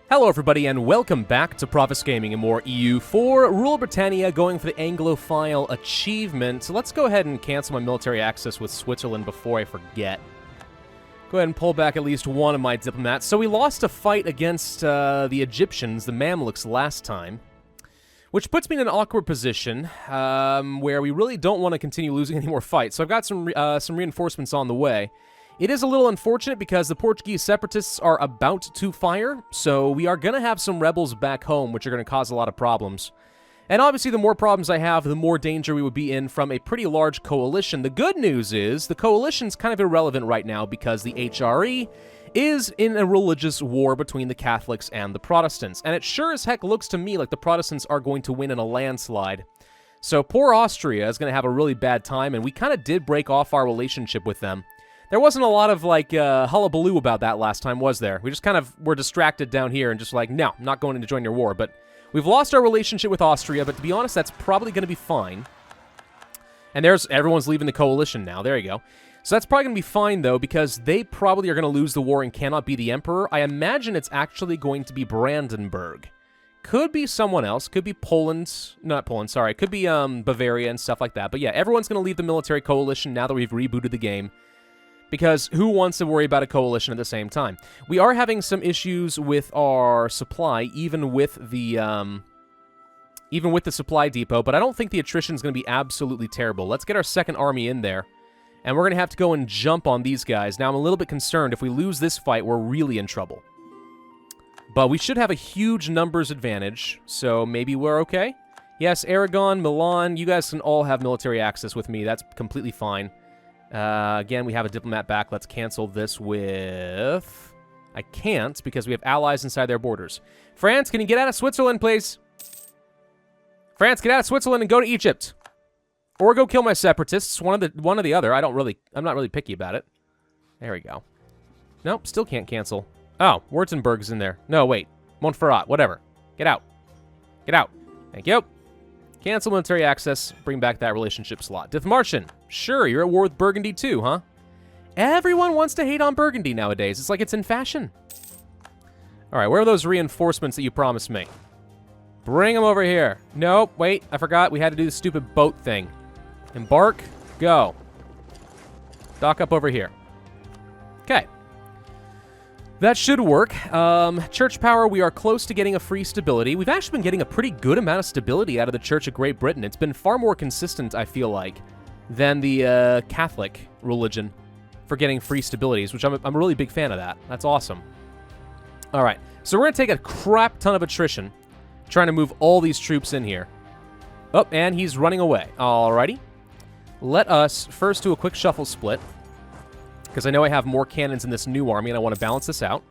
Hello everybody and welcome back to Pravus Gaming and more EU4 Rule Britannia going for the Anglophile achievement. So let's go ahead and cancel my military access with Switzerland before I forget. Go ahead and pull back at least one of my diplomats. So we lost a fight against the Egyptians, the Mamluks, last time, which puts me in an awkward position where we really don't want to continue losing any more fights. So I've got some reinforcements on the way. It is a little unfortunate because the Portuguese separatists are about to fire, so we are going to have some rebels back home, which are going to cause a lot of problems. And obviously, the more problems I have, the more danger we would be in from a pretty large coalition. The good news is, the coalition's kind of irrelevant right now because the HRE is in a religious war between the Catholics and the Protestants. And it sure as heck looks to me like the Protestants are going to win in a landslide. So poor Austria is going to have a really bad time, and we kind of did break off our relationship with them. There wasn't a lot of, hullabaloo about that last time, was there? We just kind of were distracted down here and just like, no, I'm not going to join your war. But we've lost our relationship with Austria, but to be honest, that's probably going to be fine. And everyone's leaving the coalition now. There you go. So that's probably going to be fine, though, because they probably are going to lose the war and cannot be the emperor. I imagine it's actually going to be Brandenburg. Could be someone else. Could be Poland. Not Poland, sorry. Could be Bavaria and stuff like that. But yeah, everyone's going to leave the military coalition now that we've rebooted the game. Because who wants to worry about a coalition at the same time? We are having some issues with our supply, even with the supply depot, but I don't think the attrition is going to be absolutely terrible. Let's get our second army in there, and we're going to have to go and jump on these guys. Now, I'm a little bit concerned. If we lose this fight, we're really in trouble. But we should have a huge numbers advantage, so maybe we're okay. Yes, Aragon, Milan, you guys can all have military access with me. That's completely fine. Again, we have a diplomat back. Let's cancel this with... I can't, because we have allies inside their borders. France, can you get out of Switzerland, please? France, get out of Switzerland and go to Egypt. Or go kill my separatists. One or the other. I'm not really picky about it. There we go. Nope, still can't cancel. Oh, Württemberg's in there. No, wait. Montferrat, whatever. Get out. Get out. Thank you. Cancel military access, bring back that relationship slot. Dithmarschen, sure, you're at war with Burgundy too, huh? Everyone wants to hate on Burgundy nowadays. It's like it's in fashion. All right, where are those reinforcements that you promised me? Bring them over here. Nope, wait, I forgot. We had to do the stupid boat thing. Embark, go. Dock up over here. Okay. That should work. Church power, we are close to getting a free stability. We've actually been getting a pretty good amount of stability out of the Church of Great Britain. It's been far more consistent, I feel like, than the Catholic religion for getting free stabilities, which I'm a really big fan of that. That's awesome. All right, so we're going to take a crap ton of attrition, trying to move all these troops in here. Oh, and he's running away. Alrighty. Let us first do a quick shuffle split, because I know I have more cannons in this new army, and I want to balance this out.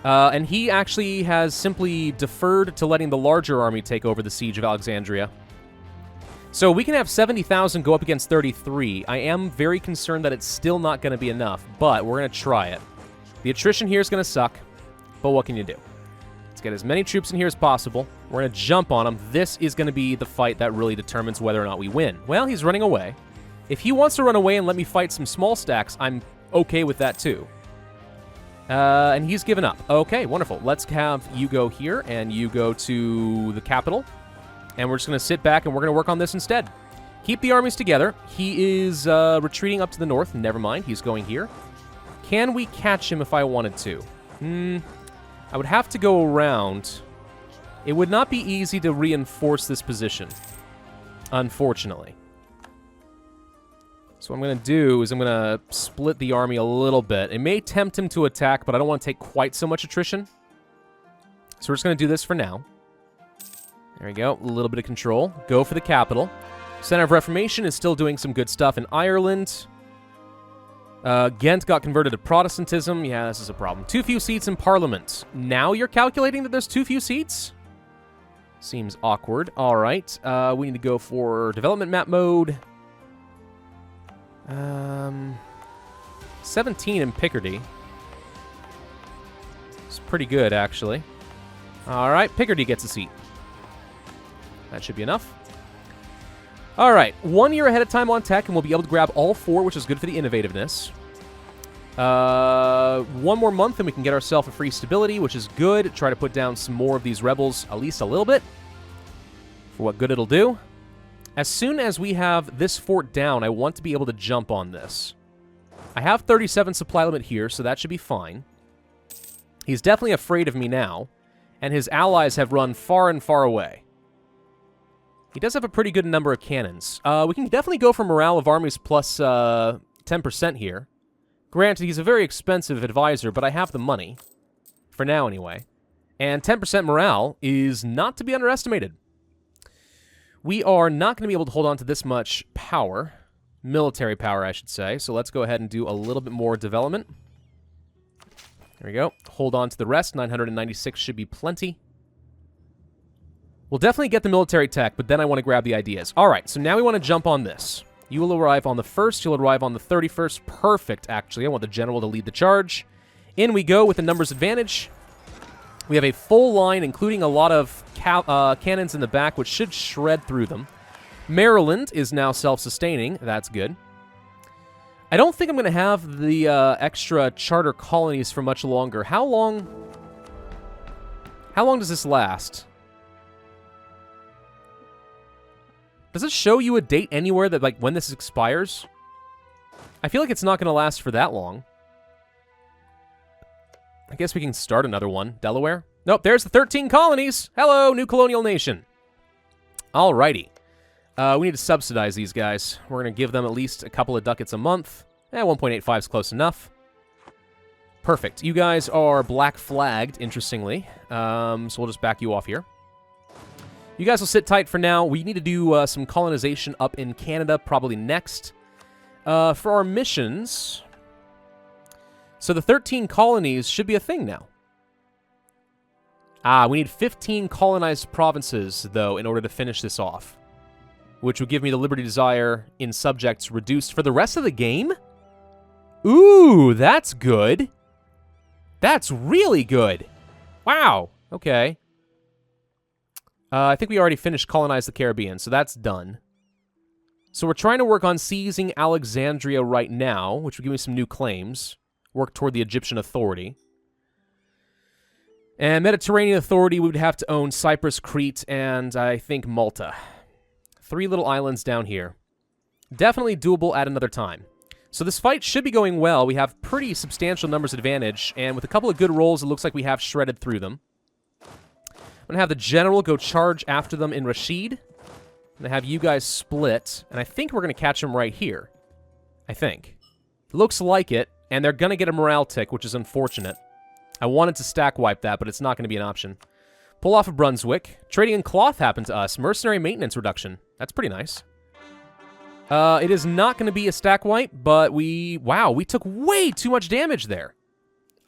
And he actually has simply deferred to letting the larger army take over the siege of Alexandria. So we can have 70,000 go up against 33. I am very concerned that it's still not going to be enough, but we're going to try it. The attrition here is going to suck, but what can you do? Let's get as many troops in here as possible. We're going to jump on them. This is going to be the fight that really determines whether or not we win. Well, he's running away. If he wants to run away and let me fight some small stacks, I'm okay with that too. And he's given up. Okay, wonderful. Let's have you go here, and you go to the capital. And we're just going to sit back, and we're going to work on this instead. Keep the armies together. He is retreating up to the north. Never mind, he's going here. Can we catch him if I wanted to? I would have to go around. It would not be easy to reinforce this position, unfortunately. So what I'm going to do is I'm going to split the army a little bit. It may tempt him to attack, but I don't want to take quite so much attrition. So we're just going to do this for now. There we go. A little bit of control. Go for the capital. Center of Reformation is still doing some good stuff in Ireland. Ghent got converted to Protestantism. Yeah, this is a problem. Too few seats in Parliament. Now you're calculating that there's too few seats? Seems awkward. All right. We need to go for development map mode. 17 in Picardy. It's pretty good, actually. All right, Picardy gets a seat. That should be enough. All right, 1 year ahead of time on tech, and we'll be able to grab all 4, which is good for the innovativeness. One more month and we can get ourselves a free stability, which is good. Try to put down some more of these rebels, at least a little bit, for what good it'll do. As soon as we have this fort down, I want to be able to jump on this. I have 37 supply limit here, so that should be fine. He's definitely afraid of me now, and his allies have run far and far away. He does have a pretty good number of cannons. We can definitely go for morale of armies plus 10% here. Granted, he's a very expensive advisor, but I have the money. For now, anyway. And 10% morale is not to be underestimated. We are not going to be able to hold on to this much power. Military power, I should say. So let's go ahead and do a little bit more development. There we go. Hold on to the rest. 996 should be plenty. We'll definitely get the military tech, but then I want to grab the ideas. All right, so now we want to jump on this. You will arrive on the 1st. You'll arrive on the 31st. Perfect, actually. I want the general to lead the charge. In we go with the numbers advantage. We have a full line, including a lot of cannons in the back, which should shred through them. Maryland is now self-sustaining. That's good. I don't think I'm going to have the extra charter colonies for much longer. How long does this last? Does it show you a date anywhere that, like, when this expires? I feel like it's not going to last for that long. I guess we can start another one. Delaware? Nope, there's the 13 colonies. Hello, new colonial nation. Alrighty. We need to subsidize these guys. We're going to give them at least a couple of ducats a month. 1.85 is close enough. Perfect. You guys are black flagged, interestingly. So we'll just back you off here. You guys will sit tight for now. We need to do some colonization up in Canada, probably next. For our missions... So the 13 colonies should be a thing now. We need 15 colonized provinces, though, in order to finish this off. Which would give me the Liberty Desire in subjects reduced for the rest of the game? Ooh, that's good. That's really good. Wow. Okay. I think we already finished Colonize the Caribbean, so that's done. So we're trying to work on seizing Alexandria right now, which would give me some new claims. Work toward the Egyptian Authority. And Mediterranean Authority, we would have to own Cyprus, Crete, and I think Malta. 3 little islands down here. Definitely doable at another time. So this fight should be going well. We have pretty substantial numbers advantage, and with a couple of good rolls, it looks like we have shredded through them. I'm going to have the general go charge after them in Rashid. I'm going to have you guys split, and I think we're going to catch them right here. I think. Looks like it. And they're going to get a morale tick, which is unfortunate. I wanted to stack wipe that, but it's not going to be an option. Pull off of Brunswick. Trading in cloth happened to us. Mercenary maintenance reduction. That's pretty nice. It is not going to be a stack wipe, but wow, we took way too much damage there.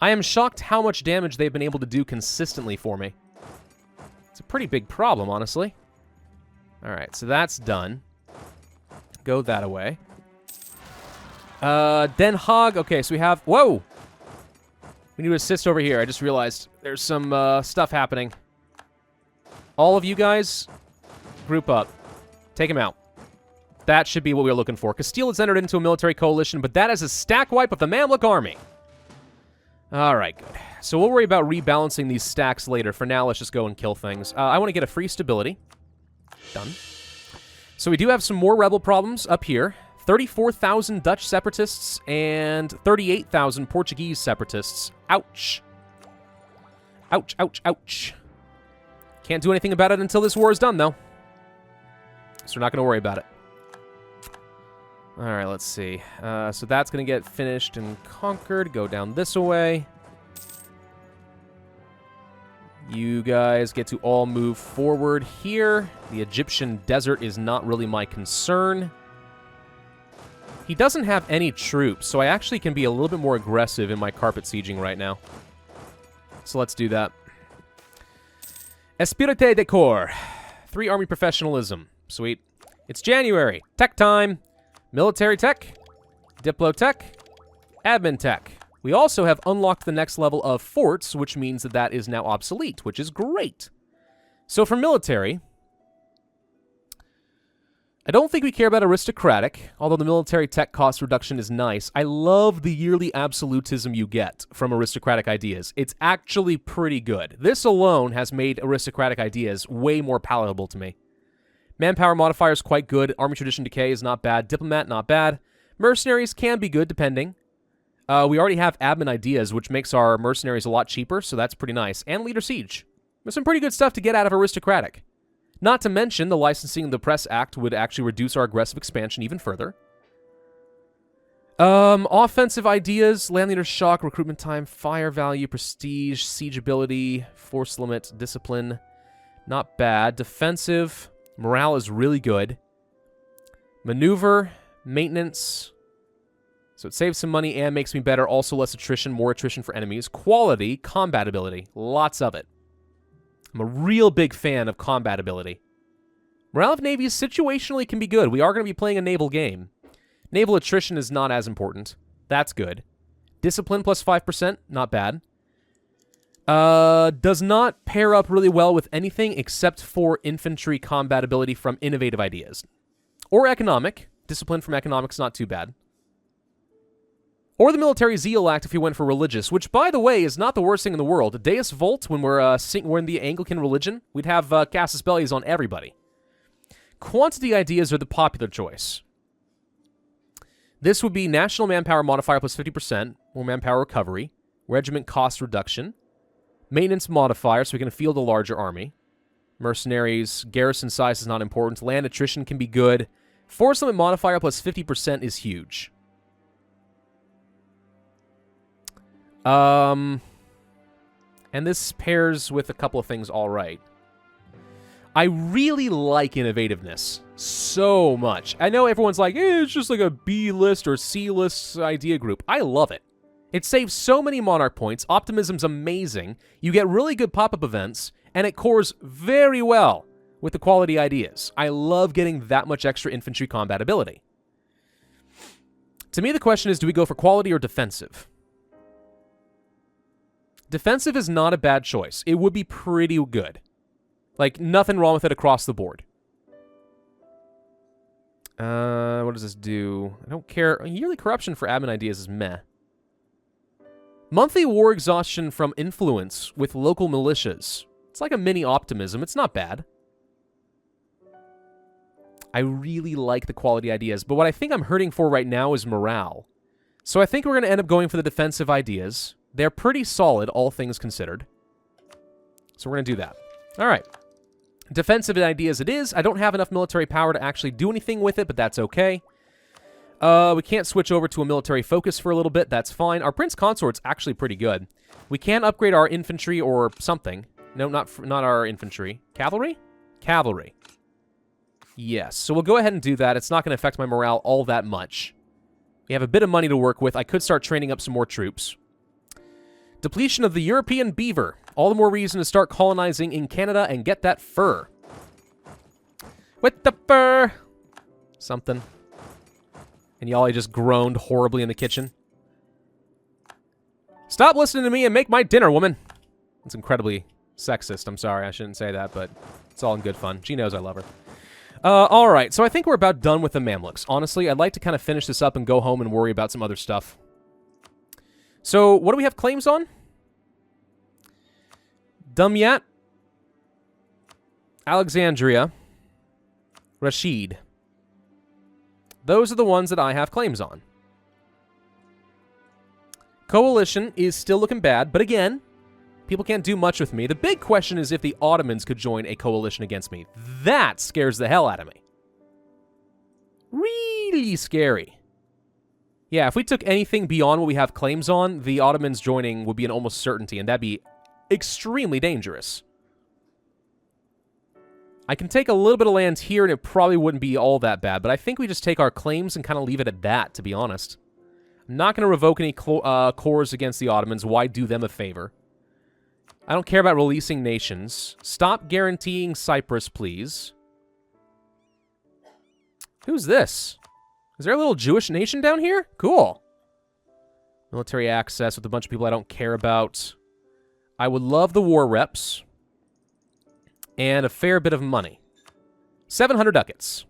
I am shocked how much damage they've been able to do consistently for me. It's a pretty big problem, honestly. All right, so that's done. Go that away. Den Haag. Okay, so we have... Whoa! We need to assist over here. I just realized there's some stuff happening. All of you guys, group up. Take him out. That should be what we were looking for. Castile has entered into a military coalition, but that is a stack wipe of the Mamluk army. All right, good. So we'll worry about rebalancing these stacks later. For now, let's just go and kill things. I want to get a free stability. Done. So we do have some more rebel problems up here. 34,000 Dutch separatists and 38,000 Portuguese separatists. Ouch. Ouch, ouch, ouch. Can't do anything about it until this war is done, though. So we're not going to worry about it. All right, let's see. So that's going to get finished and conquered. Go down this way. You guys get to all move forward here. The Egyptian desert is not really my concern. He doesn't have any troops, so I actually can be a little bit more aggressive in my carpet sieging right now. So let's do that. Espirite de Corps. 3 army professionalism. Sweet. It's January. Tech time. Military tech. Diplo tech. Admin tech. We also have unlocked the next level of forts, which means that that is now obsolete, which is great. So for military... I don't think we care about aristocratic, although the military tech cost reduction is nice. I love the yearly absolutism you get from aristocratic ideas. It's actually pretty good. This alone has made aristocratic ideas way more palatable to me. Manpower modifier is quite good. Army tradition decay is not bad. Diplomat, not bad. Mercenaries can be good, depending. We already have admin ideas, which makes our mercenaries a lot cheaper, so that's pretty nice. And leader siege. There's some pretty good stuff to get out of aristocratic. Not to mention, the Licensing of the Press Act would actually reduce our aggressive expansion even further. Offensive ideas, land leader shock, recruitment time, fire value, prestige, siege ability, force limit, discipline. Not bad. Defensive, morale is really good. Maneuver, maintenance. So it saves some money and makes me better. Also less attrition, more attrition for enemies. Quality, combat ability. Lots of it. I'm a real big fan of combat ability. Morale of navies situationally can be good. We are going to be playing a naval game. Naval attrition is not as important. That's good. Discipline plus 5%, not bad. Does not pair up really well with anything except for infantry combat ability from innovative ideas. Or economic. Discipline from economics, not too bad. Or the Military Zeal Act if you went for religious, which, by the way, is not the worst thing in the world. Deus Vult, when we're in the Anglican religion, we'd have Casus Belli's on everybody. Quantity ideas are the popular choice. This would be National Manpower Modifier plus 50%, or Manpower Recovery, Regiment Cost Reduction, Maintenance Modifier, so we can field a larger army, Mercenaries, Garrison Size is not important, Land Attrition can be good, Force Limit Modifier plus 50% is huge. And this pairs with a couple of things all right. I really like innovativeness so much. I know everyone's like, it's just like a B-list or C-list idea group. I love it. It saves so many Monarch points. Optimism's amazing. You get really good pop-up events, and it cores very well with the quality ideas. I love getting that much extra infantry combat ability. To me, the question is, do we go for quality or defensive? Defensive is not a bad choice. It would be pretty good. Like, nothing wrong with it across the board. What does this do? I don't care. Yearly corruption for admin ideas is meh. Monthly war exhaustion from influence with local militias. It's like a mini optimism. It's not bad. I really like the quality ideas, but what I think I'm hurting for right now is morale. So I think we're going to end up going for the defensive ideas. They're pretty solid, all things considered. So we're going to do that. All right. Defensive ideas it is. I don't have enough military power to actually do anything with it, but that's okay. We can't switch over to a military focus for a little bit. That's fine. Our Prince Consort's actually pretty good. We can upgrade our infantry or something. No, not our infantry. Cavalry? Cavalry. Yes. So we'll go ahead and do that. It's not going to affect my morale all that much. We have a bit of money to work with. I could start training up some more troops. Depletion of the European beaver. All the more reason to start colonizing in Canada and get that fur. With the fur! Something. And y'all just groaned horribly in the kitchen. Stop listening to me and make my dinner, woman! It's incredibly sexist. I'm sorry, I shouldn't say that, but it's all in good fun. She knows I love her. Alright, so I think we're about done with the Mamluks. Honestly, I'd like to kind of finish this up and go home and worry about some other stuff. So, what do we have claims on? Dumyat, Alexandria, Rashid. Those are the ones that I have claims on. Coalition is still looking bad, but again, people can't do much with me. The big question is if the Ottomans could join a coalition against me. That scares the hell out of me. Really scary. Yeah, if we took anything beyond what we have claims on, the Ottomans joining would be an almost certainty, and that'd be extremely dangerous. I can take a little bit of land here, and it probably wouldn't be all that bad, but I think we just take our claims and kind of leave it at that, to be honest. I'm not going to revoke any cores against the Ottomans. Why do them a favor? I don't care about releasing nations. Stop guaranteeing Cyprus, please. Who's this? Is there a little Jewish nation down here? Cool. Military access with a bunch of people I don't care about. I would love the war reps. And a fair bit of money. 700 ducats.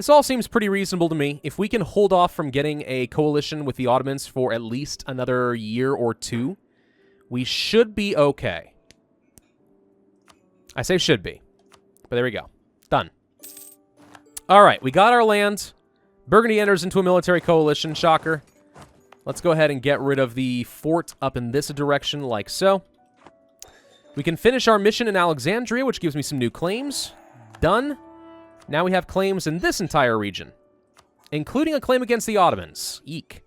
This all seems pretty reasonable to me. If we can hold off from getting a coalition with the Ottomans for at least another year or two, we should be okay. I say should be. But there we go. Done. All right, we got our land. Burgundy enters into a military coalition. Shocker. Let's go ahead and get rid of the fort up in this direction, like so. We can finish our mission in Alexandria, which gives me some new claims. Done. Now we have claims in this entire region, including a claim against the Ottomans. Eek.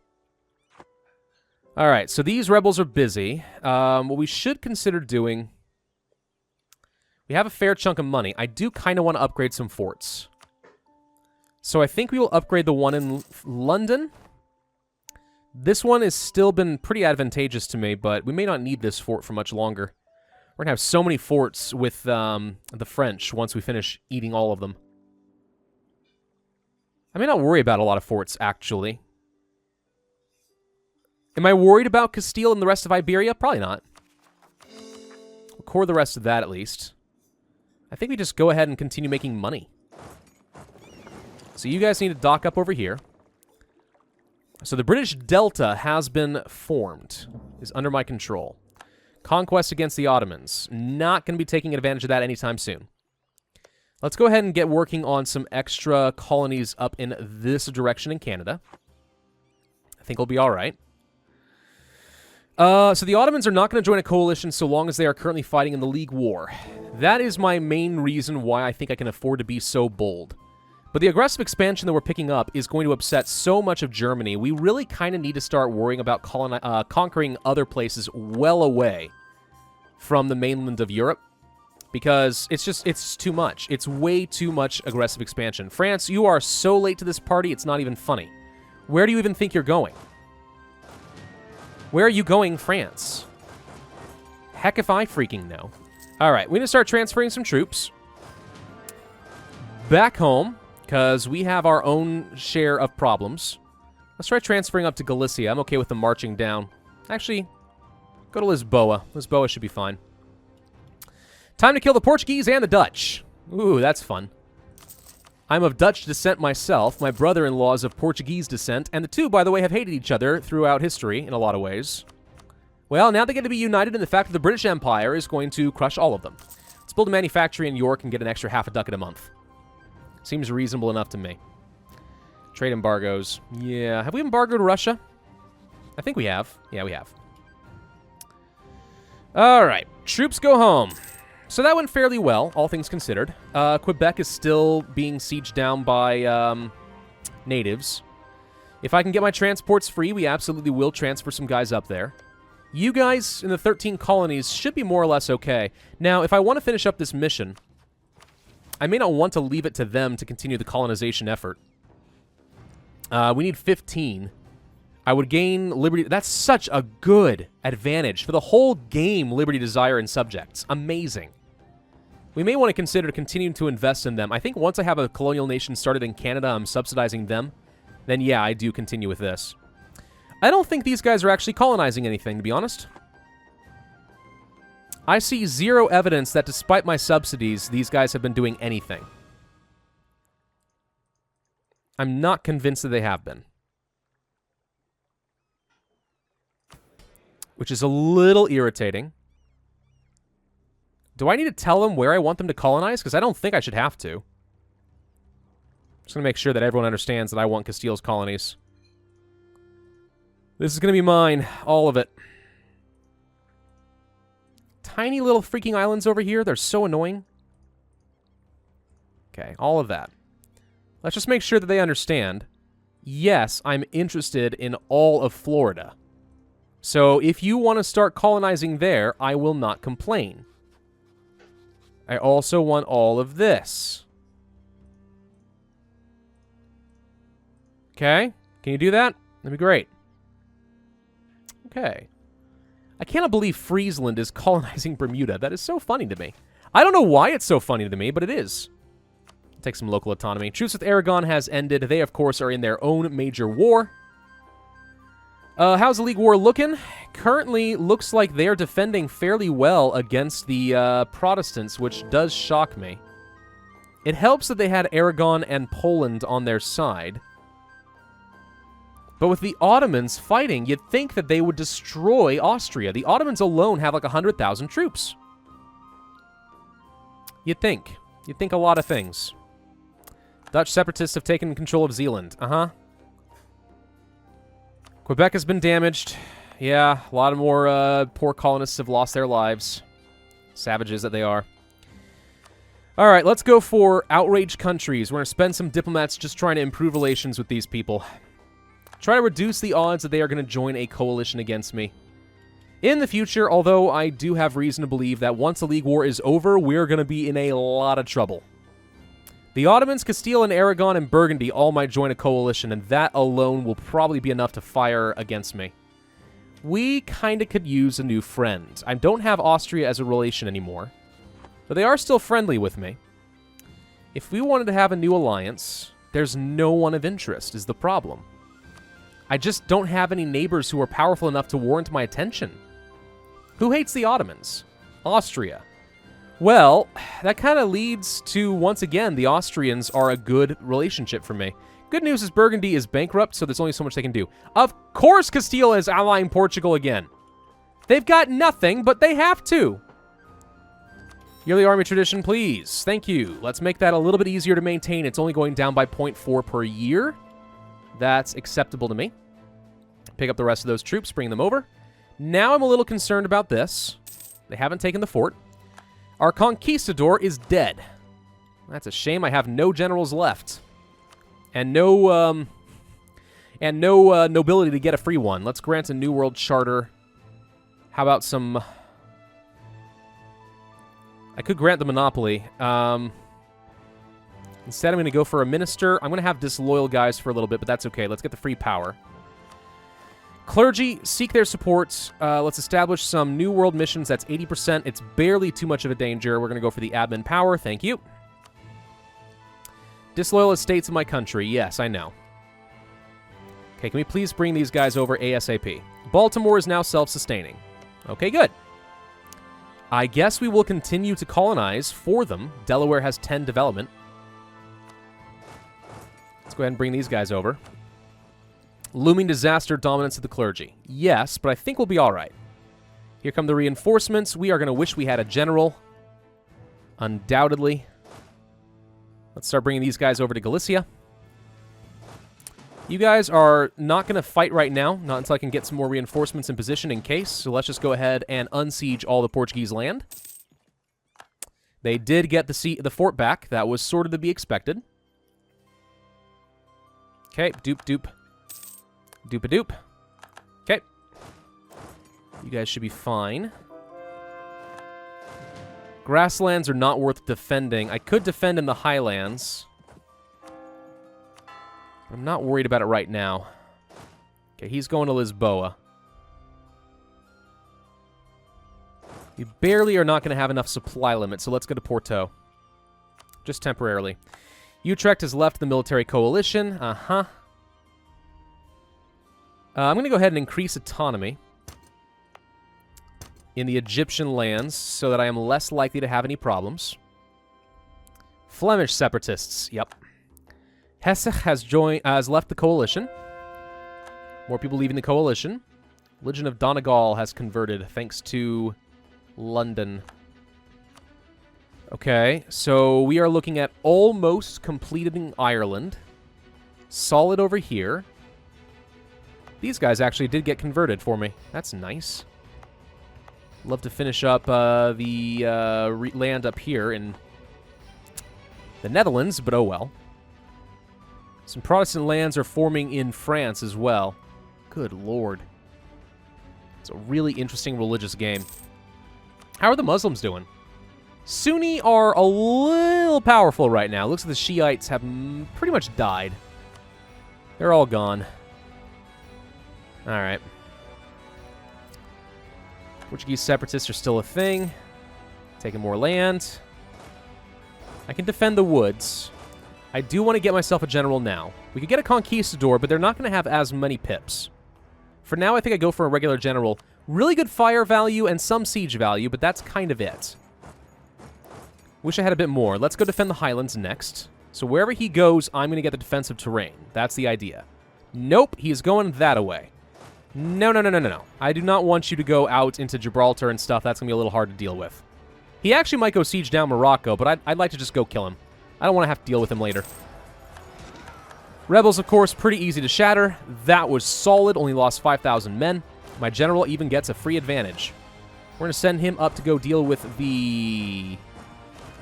All right, so these rebels are busy. What we should consider doing... We have a fair chunk of money. I do kind of want to upgrade some forts. So I think we will upgrade the one in London. This one has still been pretty advantageous to me, but we may not need this fort for much longer. We're going to have so many forts with the French once we finish eating all of them. I may not worry about a lot of forts, actually. Am I worried about Castile and the rest of Iberia? Probably not. We'll core the rest of that, at least. I think we just go ahead and continue making money. So you guys need to dock up over here. So the British Delta has been formed. Is under my control. Conquest against the Ottomans. Not going to be taking advantage of that anytime soon. Let's go ahead and get working on some extra colonies up in this direction in Canada. I think we'll be all right. So the Ottomans are not going to join a coalition so long as they are currently fighting in the League War. That is my main reason why I think I can afford to be so bold. But the aggressive expansion that we're picking up is going to upset so much of Germany. We really kind of need to start worrying about conquering other places well away from the mainland of Europe. Because it's too much. It's way too much aggressive expansion. France, you are so late to this party, it's not even funny. Where do you even think you're going? Where are you going, France? Heck if I freaking know. Alright, we're going to start transferring some troops back home, because we have our own share of problems. Let's try transferring up to Galicia. I'm okay with them marching down. Actually, go to Lisboa. Lisboa should be fine. Time to kill the Portuguese and the Dutch. Ooh, that's fun. I'm of Dutch descent myself. My brother-in-law is of Portuguese descent, and the two, by the way, have hated each other throughout history in a lot of ways. Well, now they get to be united in the fact that the British Empire is going to crush all of them. Let's build a manufactory in York and get an extra half a ducat a month. Seems reasonable enough to me. Trade embargoes. Yeah, have we embargoed Russia? I think we have. Yeah, we have. All right, troops go home. So that went fairly well, all things considered. Quebec is still being sieged down by natives. If I can get my transports free, we absolutely will transfer some guys up there. You guys in the 13 colonies should be more or less okay. Now, if I want to finish up this mission, I may not want to leave it to them to continue the colonization effort. We need 15. I would gain liberty. That's such a good advantage for the whole game, liberty, desire, and subjects. Amazing. We may want to consider continuing to invest in them. I think once I have a colonial nation started in Canada, I'm subsidizing them. Then yeah, I do continue with this. I don't think these guys are actually colonizing anything, to be honest. I see zero evidence that despite my subsidies, these guys have been doing anything. I'm not convinced that they have been. Which is a little irritating. Do I need to tell them where I want them to colonize? Because I don't think I should have to. Just going to make sure that everyone understands that I want Castile's colonies. This is going to be mine. All of it. Tiny little freaking islands over here. They're so annoying. Okay, all of that. Let's just make sure that they understand. Yes, I'm interested in all of Florida. So if you want to start colonizing there, I will not complain. I also want all of this. Okay, can you do that? That'd be great. Okay. I cannot believe Friesland is colonizing Bermuda. That is so funny to me. I don't know why it's so funny to me, but it is. Take some local autonomy. Truce with Aragon has ended. They, of course, are in their own major war. How's the League War looking? Currently, looks like they're defending fairly well against the Protestants, which does shock me. It helps that they had Aragon and Poland on their side. But with the Ottomans fighting, you'd think that they would destroy Austria. The Ottomans alone have like 100,000 troops. You'd think. You'd think a lot of things. Dutch separatists have taken control of Zeeland. Uh-huh. Quebec has been damaged. Yeah, a lot of more poor colonists have lost their lives. Savages that they are. All right, let's go for outraged countries. We're going to spend some diplomats just trying to improve relations with these people. Try to reduce the odds that they are going to join a coalition against me. In the future, although I do have reason to believe that once the League War is over, we're going to be in a lot of trouble. The Ottomans, Castile, and Aragon, and Burgundy all might join a coalition, and that alone will probably be enough to fire against me. We kind of could use a new friend. I don't have Austria as a relation anymore, but they are still friendly with me. If we wanted to have a new alliance, there's no one of interest, is the problem. I just don't have any neighbors who are powerful enough to warrant my attention. Who hates the Ottomans? Austria. Well, that kind of leads to, once again, the Austrians are a good relationship for me. Good news is Burgundy is bankrupt, so there's only so much they can do. Of course Castile is allying Portugal again. They've got nothing, but they have to. Yearly army tradition, please. Thank you. Let's make that a little bit easier to maintain. It's only going down by 0.4 per year. That's acceptable to me. Pick up the rest of those troops, bring them over. Now I'm a little concerned about this. They haven't taken the fort. Our conquistador is dead. That's a shame. I have no generals left. And no nobility to get a free one. Let's grant a New World Charter. How about some... I could grant the monopoly. Instead, I'm going to go for a minister. I'm going to have disloyal guys for a little bit, but that's okay. Let's get the free power. Clergy, seek their support. Let's establish some New World missions. That's 80%. It's barely too much of a danger. We're going to go for the admin power. Thank you. Disloyal estates of my country. Yes, I know. Okay, can we please bring these guys over ASAP? Baltimore is now self-sustaining. Okay, good. I guess we will continue to colonize for them. Delaware has 10 development. Let's go ahead and bring these guys over. Looming disaster, dominance of the clergy. Yes, but I think we'll be all right. Here come the reinforcements. We are going to wish we had a general. Undoubtedly. Let's start bringing these guys over to Galicia. You guys are not going to fight right now, not until I can get some more reinforcements in position in case. So let's just go ahead and unsiege all the Portuguese land. They did get the fort back. That was sort of to be expected. Okay, doop. Doop-a-doop. Okay. You guys should be fine. Grasslands are not worth defending. I could defend in the highlands. I'm not worried about it right now. Okay, he's going to Lisboa. We barely are not going to have enough supply limit, so let's go to Porto. Just temporarily. Utrecht has left the military coalition. Uh-huh. I'm going to go ahead and increase autonomy in the Egyptian lands so that I am less likely to have any problems. Flemish separatists. Yep. Hesse has left the coalition. More people leaving the coalition. Legion of Donegal has converted thanks to London. Okay, so we are looking at almost completing Ireland. Solid over here. These guys actually did get converted for me. That's nice. Love to finish up the land up here in the Netherlands, but oh well. Some Protestant lands are forming in France as well. Good lord. It's a really interesting religious game. How are the Muslims doing? Sunni are a little powerful right now. Looks like the Shiites have pretty much died. They're all gone. Alright. Portuguese separatists are still a thing. Taking more land. I can defend the woods. I do want to get myself a general now. We could get a conquistador, but they're not going to have as many pips. For now, I think I go for a regular general. Really good fire value and some siege value, but that's kind of it. Wish I had a bit more. Let's go defend the Highlands next. So wherever he goes, I'm going to get the defensive terrain. That's the idea. Nope, he is going that-a-way. No, no, no, no, no, no. I do not want you to go out into Gibraltar and stuff. That's going to be a little hard to deal with. He actually might go siege down Morocco, but I'd like to just go kill him. I don't want to have to deal with him later. Rebels, of course, pretty easy to shatter. That was solid. Only lost 5,000 men. My general even gets a free advantage. We're going to send him up to go deal with the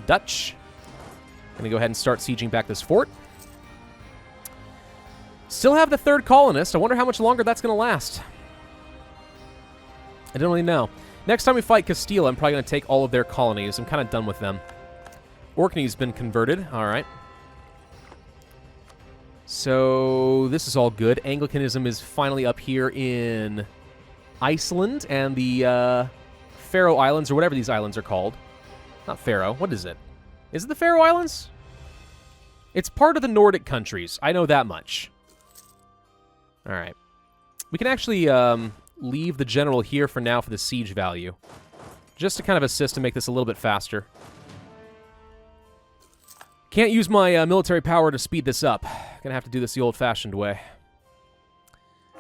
Dutch. Going to go ahead and start sieging back this fort. Still have the third colonist. I wonder how much longer that's going to last. I don't really know. Next time we fight Castile, I'm probably going to take all of their colonies. I'm kind of done with them. Orkney's been converted. All right. So this is all good. Anglicanism is finally up here in Iceland and the Faroe Islands, or whatever these islands are called. Not Faroe. What is it? Is it the Faroe Islands? It's part of the Nordic countries. I know that much. All right. We can actually leave the general here for now for the siege value. Just to kind of assist to make this a little bit faster. Can't use my military power to speed this up. Gonna have to do this the old-fashioned way.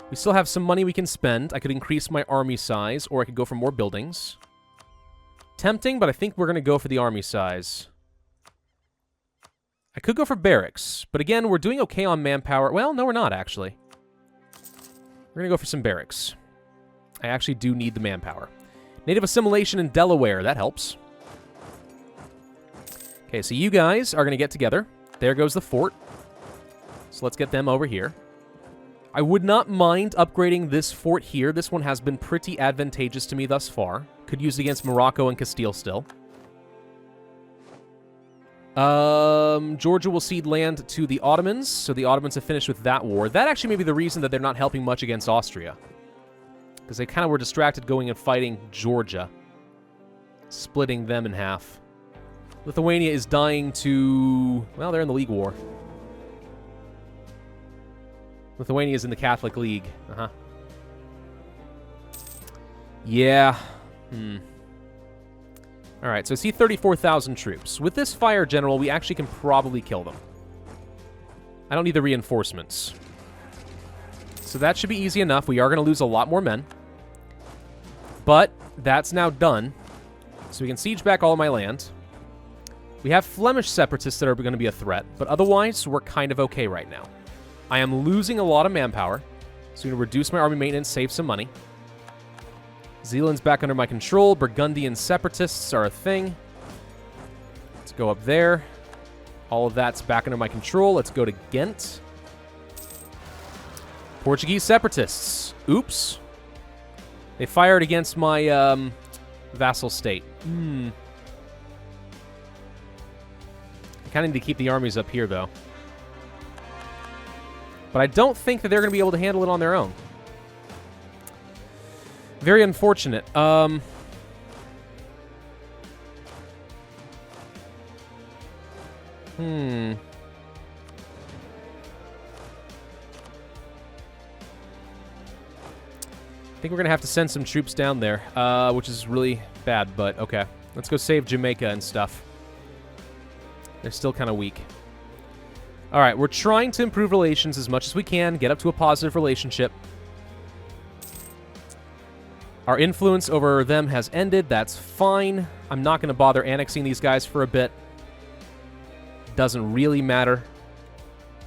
We still have some money we can spend. I could increase my army size, or I could go for more buildings. Tempting, but I think we're gonna go for the army size. I could go for barracks, but again, we're doing okay on manpower. Well, no, we're not, actually. We're gonna go for some barracks. I actually do need the manpower. Native assimilation in Delaware, that helps. Okay, so you guys are going to get together. There goes the fort. So let's get them over here. I would not mind upgrading this fort here. This one has been pretty advantageous to me thus far. Could use it against Morocco and Castile still. Georgia will cede land to the Ottomans, so the Ottomans have finished with that war. That actually may be the reason that they're not helping much against Austria. Because they kind of were distracted going and fighting Georgia. Splitting them in half. Lithuania is dying to... Well, they're in the League War. Lithuania is in the Catholic League. Uh-huh. Yeah. Alright, so I see 34,000 troops. With this fire general, we actually can probably kill them. I don't need the reinforcements. So that should be easy enough. We are going to lose a lot more men. But that's now done. So we can siege back all of my land. We have Flemish separatists that are going to be a threat, but otherwise, we're kind of okay right now. I am losing a lot of manpower, so I'm going to reduce my army maintenance, save some money. Zealand's back under my control. Burgundian separatists are a thing. Let's go up there. All of that's back under my control. Let's go to Ghent. Portuguese separatists. Oops. They fired against my vassal state. I kind of need to keep the armies up here, though. But I don't think that they're going to be able to handle it on their own. Very unfortunate. I think we're going to have to send some troops down there, which is really bad, but okay. Let's go save Jamaica and stuff. They're still kind of weak. All right, we're trying to improve relations as much as we can, get up to a positive relationship. Our influence over them has ended. That's fine. I'm not going to bother annexing these guys for a bit. Doesn't really matter.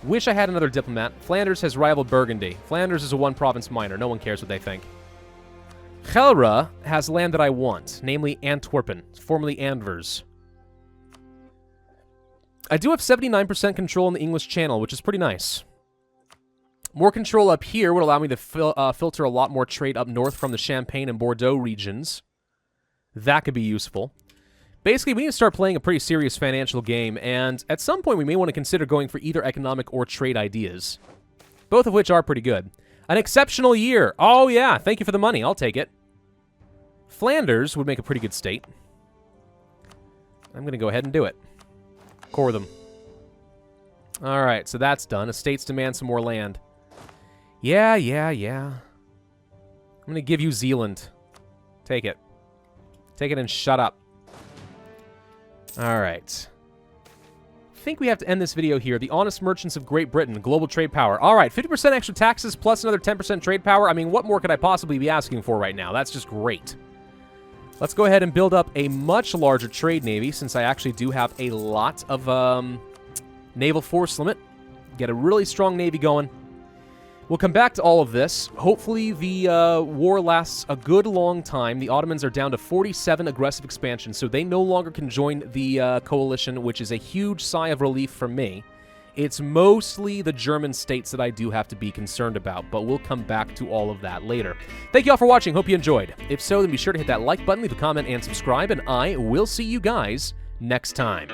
Wish I had another diplomat. Flanders has rivaled Burgundy. Flanders is a one-province minor. No one cares what they think. Gelre has land that I want, namely Antwerpen, formerly Anvers. I do have 79% control in the English Channel, which is pretty nice. More control up here would allow me to filter a lot more trade up north from the Champagne and Bordeaux regions. That could be useful. Basically, we need to start playing a pretty serious financial game, and at some point we may want to consider going for either economic or trade ideas. Both of which are pretty good. An exceptional year! Oh yeah, thank you for the money, I'll take it. Flanders would make a pretty good state. I'm going to go ahead and do it. Core them. Alright, so that's done. Estates demand some more land. Yeah. I'm going to give you Zealand. Take it. Take it and shut up. All right. I think we have to end this video here. The honest merchants of Great Britain, global trade power. All right, 50% extra taxes plus another 10% trade power. I mean, what more could I possibly be asking for right now? That's just great. Let's go ahead and build up a much larger trade navy, since I actually do have a lot of naval force limit. Get a really strong navy going. We'll come back to all of this. Hopefully the war lasts a good long time. The Ottomans are down to 47 aggressive expansions, so they no longer can join the coalition, which is a huge sigh of relief for me. It's mostly the German states that I do have to be concerned about, but we'll come back to all of that later. Thank you all for watching. Hope you enjoyed. If so, then be sure to hit that like button, leave a comment, and subscribe, and I will see you guys next time.